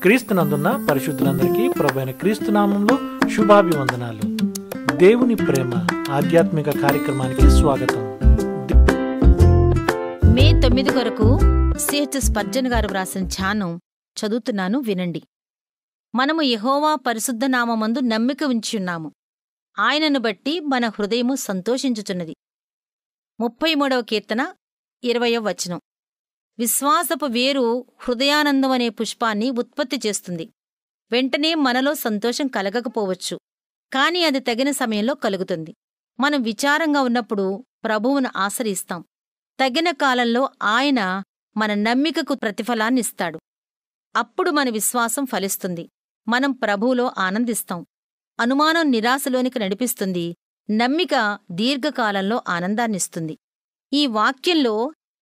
క్రీస్తునందున్న పరిశుద్ధులందరికీ ప్రభువైన క్రీస్తు నామంలో శుభాభివందనాలు. దేవుని ప్రేమ ఆధ్యాత్మిక కార్యక్రమానికి స్వాగతం. మే 9 కొరకు సిహెచ్ స్పర్జన్ గారు వ్రాసిన ధ్యానం చదువుతున్నాను, వినండి. మనము యెహోవా పరిశుద్ధ నామమందు నమ్మిక ఉంచియున్నాము, ఆయనను బట్టి మన హృదయము సంతోషించుచున్నది. 33వ కీర్తన 20వ వచనం. విశ్వాసపు వేరు హృదయానందమనే పుష్పాన్ని ఉత్పత్తి చేస్తుంది. వెంటనే మనలో సంతోషం కలగకపోవచ్చు, కాని అది తగిన సమయంలో కలుగుతుంది. మనం విచారంగా ఉన్నప్పుడు ప్రభువును ఆశ్రయిస్తాం. తగిన కాలంలో ఆయన మన నమ్మికకు ప్రతిఫలాన్నిస్తాడు. అప్పుడు మన విశ్వాసం ఫలిస్తుంది. మనం ప్రభువులో ఆనందిస్తాం. అనుమానం నిరాశలోనికి నడిపిస్తుంది. నమ్మిక దీర్ఘకాలంలో ఆనందాన్నిస్తుంది. ఈ వాక్యంలో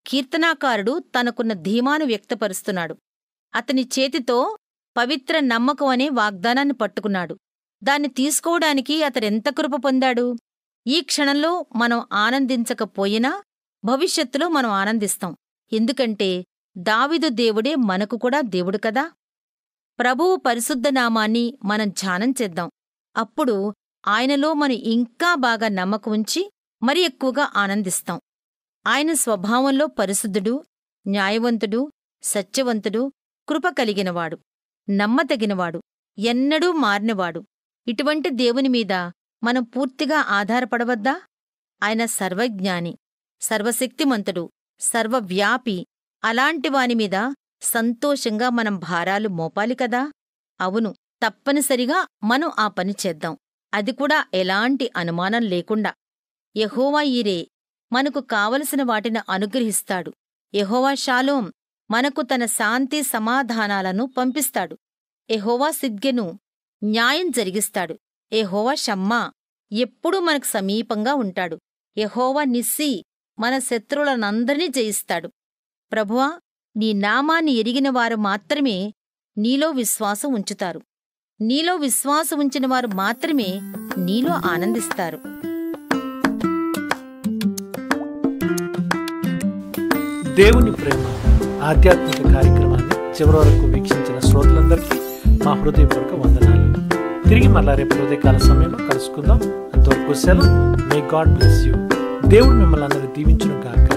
కీర్తనాకారుడు తనకున్న ధీమాను వ్యక్తపరుస్తున్నాడు. అతని చేతితో పవిత్ర నమ్మకం అనే వాగ్దానాన్ని పట్టుకున్నాడు. దాన్ని తీసుకోవడానికి అతడెంత కృప పొందాడు! ఈ క్షణంలో మనం ఆనందించకపోయినా భవిష్యత్తులో మనం ఆనందిస్తాం. ఎందుకంటే దావీదు దేవుడే మనకు కూడా దేవుడు కదా. ప్రభువు పరిశుద్ధ నామాన్ని మనం ధ్యానం చేద్దాం. అప్పుడు ఆయనలో మనం ఇంకా బాగా నమ్మకం ఉంచి మరి ఎక్కువగా ఆనందిస్తాం. ఆయన స్వభావంలో పరిశుద్ధుడు, న్యాయవంతుడు, సత్యవంతుడు, కృప కలిగినవాడు, నమ్మతగినవాడు, ఎన్నడూ మారినవాడు. ఇటువంటి దేవుని మీద మనం పూర్తిగా ఆధారపడవద్దా? ఆయన సర్వజ్ఞాని, సర్వశక్తిమంతుడు, సర్వవ్యాపి. అలాంటివాని మీద సంతోషంగా మనం భారాలు మోపాలి కదా. అవును, తప్పనిసరిగా మనం ఆ పని చేద్దాం. అది కూడా ఎలాంటి అనుమానం లేకుండా. యెహోవా ఈరే మనకు కావలసిన వాటిని అనుగ్రహిస్తాడు. యెహోవా షాలోం మనకు తన శాంతి సమాధానాలను పంపిస్తాడు. యెహోవా సిద్కెను న్యాయం జరిగిస్తాడు. యెహోవా షమ్మా ఎప్పుడూ మనకు సమీపంగా ఉంటాడు. యెహోవా నిస్సీ మన శత్రువులనందరినీ జయిస్తాడు. ప్రభువా, నీ నామాన్ని ఎరిగినవారు మాత్రమే నీలో విశ్వాసం ఉంచుతారు. నీలో విశ్వాసం ఉంచినవారు మాత్రమే నీలో ఆనందిస్తారు. దేవుని ప్రేమ ఆధ్యాత్మిక కార్యక్రమాన్ని చివరి వరకు వీక్షించిన శ్రోతలందరికీ మా హృదయపూర్వక వందనాలు. తిరిగి మళ్ళా రేపు ఉదయకాల సమయంలో కలుసుకుందాం. అంతవరకు సెలవు. May God bless you. దేవుడు మిమ్మల్ని అందరూ దీవించును గాక.